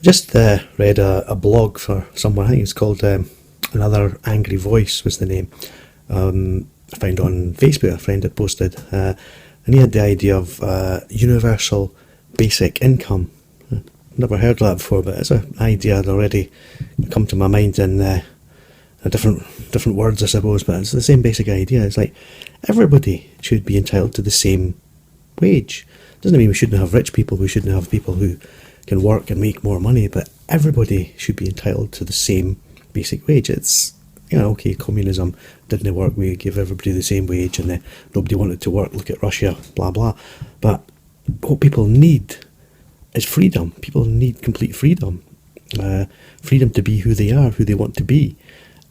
Just read a blog for someone. I think it's called Another Angry Voice was the name. I found on Facebook, a friend had posted, and he had the idea of universal basic income. Never heard of that before, but it's an idea that already come to my mind in different words, I suppose. But it's the same basic idea. It's like everybody should be entitled to the same wage. Doesn't mean we shouldn't have rich people. We shouldn't have people who can work and make more money. But everybody should be entitled to the same basic wage. It's, okay, communism didn't work. We gave everybody the same wage, and nobody wanted to work. Look at Russia, blah blah. But what people need is freedom. People need complete freedom. Freedom to be who they are, who they want to be.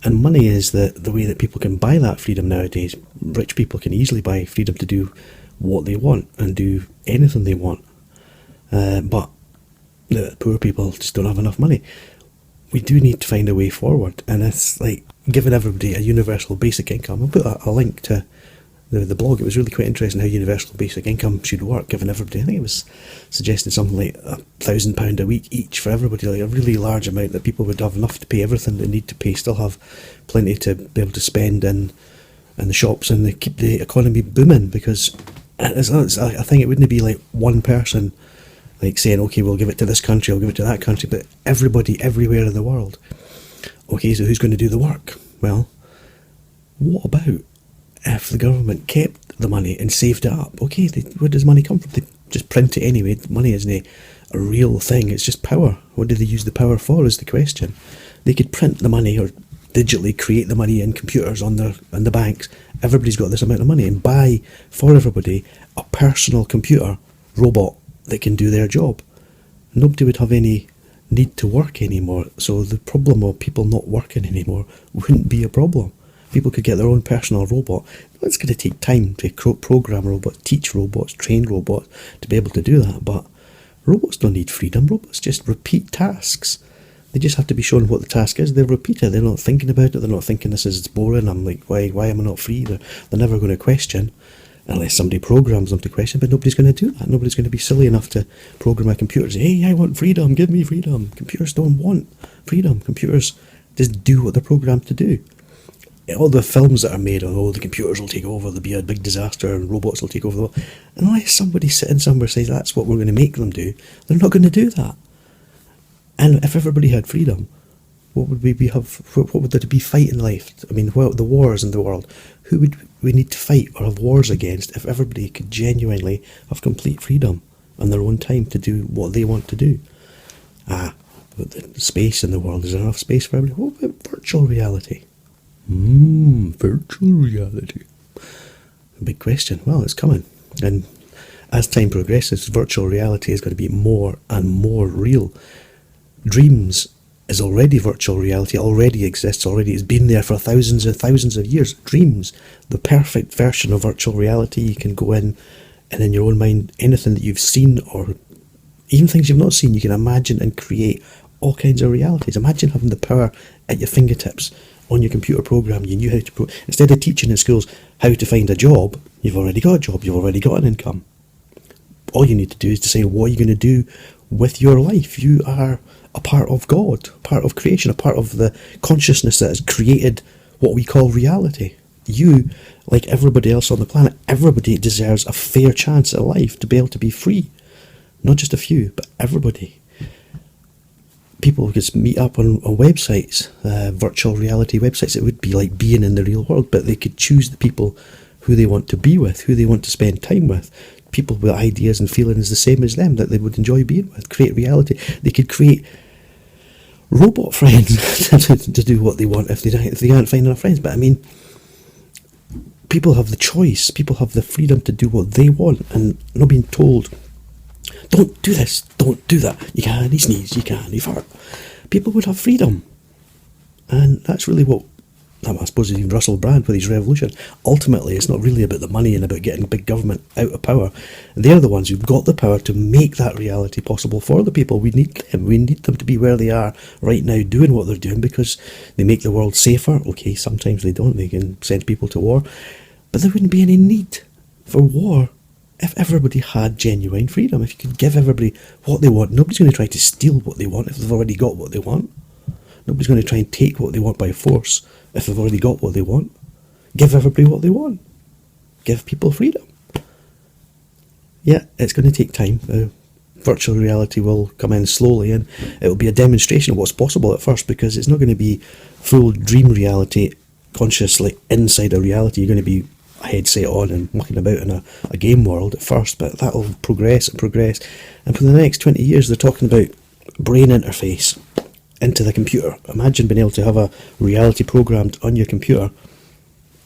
And money is the way that people can buy that freedom nowadays. Rich people can easily buy freedom to do what they want and do anything they want. But the poor people just don't have enough money. We do need to find a way forward, and it's like giving everybody a universal basic income. I'll put a link to the blog. It was really quite interesting how universal basic income should work, giving everybody, I think it was suggesting something like £1,000 a week each for everybody, like a really large amount that people would have enough to pay everything they need to pay, still have plenty to be able to spend in the shops, and they keep the economy booming. Because I think it wouldn't be like one person like saying, okay, we'll give it to this country, I'll give it to that country, but everybody everywhere in the world. Okay, so who's going to do the work? Well, what about if the government kept the money and saved it up? Okay, where does money come from? They just print it anyway. Money isn't a real thing, it's just power. What do they use the power for is the question. They could print the money or digitally create the money in computers on the banks. Everybody's got this amount of money, and buy for everybody a personal computer robot that can do their job. Nobody would have any need to work anymore, so the problem of people not working anymore wouldn't be a problem. People could get their own personal robot. It's going to take time to program robots, teach robots, train robots to be able to do that, but robots don't need freedom. Robots just repeat tasks. They just have to be shown what the task is. They repeat it. They're not thinking about it. They're not thinking this is boring. I'm like, why am I not free? They're never going to question, unless somebody programs them to question, but nobody's going to do that. Nobody's going to be silly enough to program a computer and say, hey, I want freedom, give me freedom. Computers don't want freedom. Computers just do what they're programmed to do. All the films that are made of, the computers will take over, there'll be a big disaster and robots will take over the world. Unless somebody sitting somewhere says that's what we're going to make them do, they're not going to do that. And if everybody had freedom, what would what would there be fighting left? I mean, the wars in the world, who would we need to fight or have wars against if everybody could genuinely have complete freedom on their own time to do what they want to do? But the space in the world, is there enough space for everybody? What about virtual reality? Virtual reality. A big question. Well, it's coming. And as time progresses, virtual reality is going to be more and more real. Dreams is already virtual reality, already exists, already has been there for thousands and thousands of years. Dreams, the perfect version of virtual reality. You can go in and in your own mind, anything that you've seen or even things you've not seen, you can imagine and create all kinds of realities. Imagine having the power at your fingertips on your computer program. You knew how to instead of teaching in schools how to find a job, you've already got a job, you've already got an income. All you need to do is to say, what are you going to do with your life? You are a part of God, part of creation, a part of the consciousness that has created what we call reality. You, like everybody else on the planet, everybody deserves a fair chance at life to be able to be free. Not just a few, but everybody. People could meet up on websites, virtual reality websites. It would be like being in the real world, but they could choose the people who they want to be with, who they want to spend time with. People with ideas and feelings the same as them that they would enjoy being with. Create reality. They could create robot friends to do what they want if they can't find enough friends. But I mean, people have the choice. People have the freedom to do what they want and not being told, don't do this, don't do that. You can, he sneeze, you can, he fart. People would have freedom. And that's really what, I suppose even Russell Brand with his revolution, ultimately it's not really about the money and about getting big government out of power. They're the ones who've got the power to make that reality possible for the people. We need them. We need them to be where they are right now doing what they're doing because they make the world safer. Okay, sometimes they don't. They can send people to war. But there wouldn't be any need for war If everybody had genuine freedom, if you could give everybody what they want, nobody's going to try to steal what they want if they've already got what they want. Nobody's going to try and take what they want by force if they've already got what they want. Give everybody what they want. Give people freedom. Yeah, it's going to take time. Virtual reality will come in slowly, and it will be a demonstration of what's possible at first, because it's not going to be full dream reality consciously inside a reality. You're going to be a headset on and mucking about in a game world at first, but that'll progress and progress. And for the next 20 years, they're talking about brain interface into the computer. Imagine being able to have a reality programmed on your computer,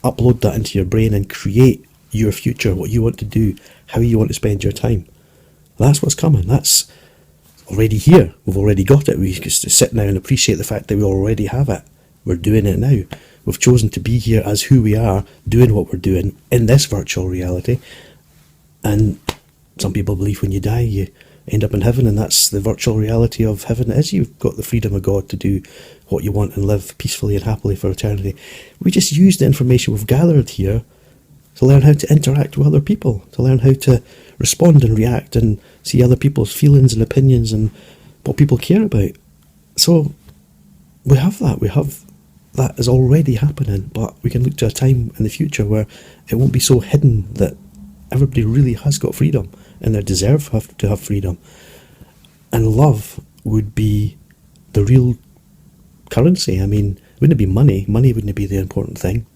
upload that into your brain, and create your future, what you want to do, how you want to spend your time. That's what's coming. That's already here. We've already got it. We just sit now and appreciate the fact that we already have it. We're doing it now. We've chosen to be here as who we are, doing what we're doing in this virtual reality. And some people believe when you die, you end up in heaven, and that's the virtual reality of heaven. It is. You've got the freedom of God to do what you want and live peacefully and happily for eternity. We just use the information we've gathered here to learn how to interact with other people, to learn how to respond and react and see other people's feelings and opinions and what people care about. So we have that. We have that is already happening, but we can look to a time in the future where it won't be so hidden, that everybody really has got freedom and they deserve to have freedom. And love would be the real currency. I mean, wouldn't it be money? Money wouldn't be the important thing.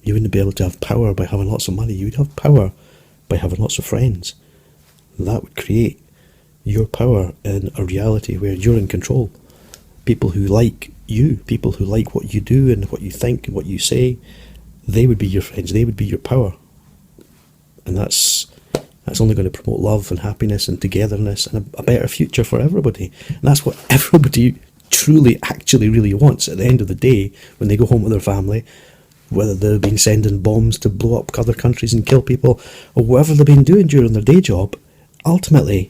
You wouldn't be able to have power by having lots of money. You would have power by having lots of friends. That would create your power in a reality where you're in control. People who like you, people who like what you do and what you think and what you say, they would be your friends. They would be your power. And that's only going to promote love and happiness and togetherness and a better future for everybody. And that's what everybody truly, actually, really wants at the end of the day when they go home with their family. Whether they've been sending bombs to blow up other countries and kill people, or whatever they've been doing during their day job, ultimately,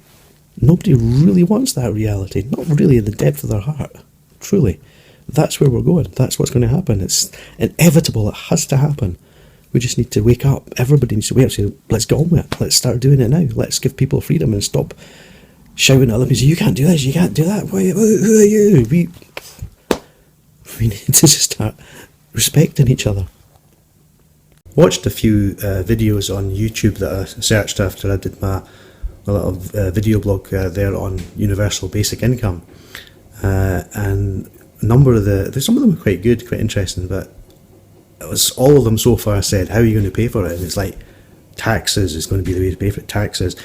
nobody really wants that reality. Not really in the depth of their heart. Truly. That's where we're going. That's what's going to happen. It's inevitable. It has to happen. We just need to wake up. Everybody needs to wake up and say, let's get on with it. Let's start doing it now. Let's give people freedom and stop shouting at them and say, you can't do this, you can't do that. Who are you? We need to just start respecting each other. Watched a few videos on YouTube that I searched after I did my little video blog there on universal basic income, and a number of some of them were quite good, quite interesting, but it was all of them so far said, how are you going to pay for it? And it's like, taxes is going to be the way to pay for it, taxes.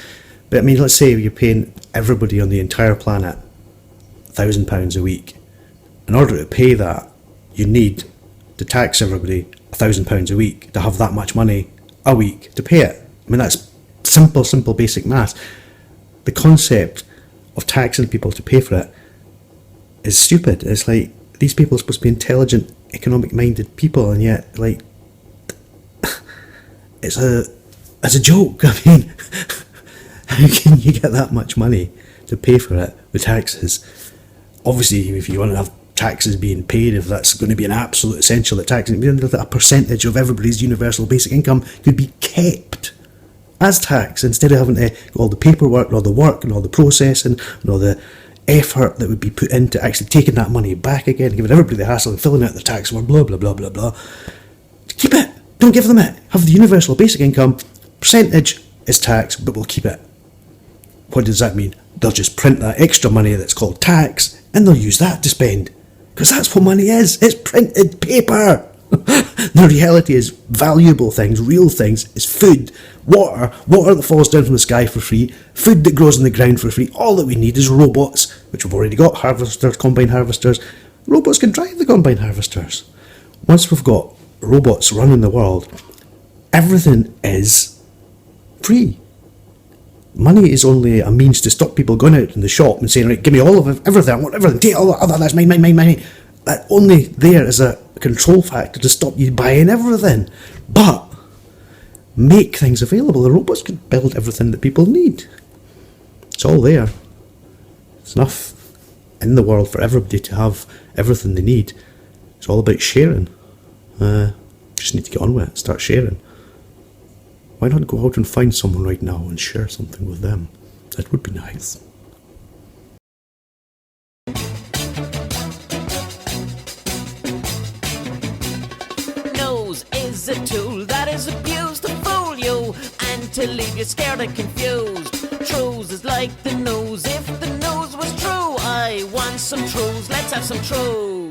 But I mean, let's say you're paying everybody on the entire planet £1,000 a week. In order to pay that, you need to tax everybody £1,000 a week to have that much money a week to pay it. I mean, that's simple basic math. The concept of taxing people to pay for it is stupid. It's like, these people are supposed to be intelligent, economic minded people, and yet, like, it's a joke. I mean, how can you get that much money to pay for it with taxes? Obviously, if you want to have taxes being paid, if that's going to be an absolute essential, that taxes, a percentage of everybody's universal basic income could be kept as tax, instead of having to all the paperwork and all the work and all the processing and all the effort that would be put into actually taking that money back again, giving everybody the hassle of filling out the tax form, blah blah blah blah blah. Keep it. Don't give them it. Have the universal basic income. Percentage is tax, but we'll keep it. What does that mean? They'll just print that extra money that's called tax, and they'll use that to spend. Because that's what money is. It's printed paper. The reality is valuable things, real things, is food, water that falls down from the sky for free, food that grows in the ground for free. All that we need is robots, which we've already got, harvesters, combine harvesters. Robots can drive the combine harvesters. Once we've got robots running the world, everything is free. Money is only a means to stop people going out in the shop and saying, right, give me all of everything, I want everything, take all of that's mine. That only there is a control factor to stop you buying everything. But make things available. The robots can build everything that people need. It's all there. There's enough in the world for everybody to have everything they need. It's all about sharing. Just need to get on with it, start sharing. why not go out and find someone right now and share something with them? That would be nice. Nose is a tool that is abused to fool you and to leave you scared and confused. Trews is like the nose. If the nose was true, I want some trews. Let's have some trews.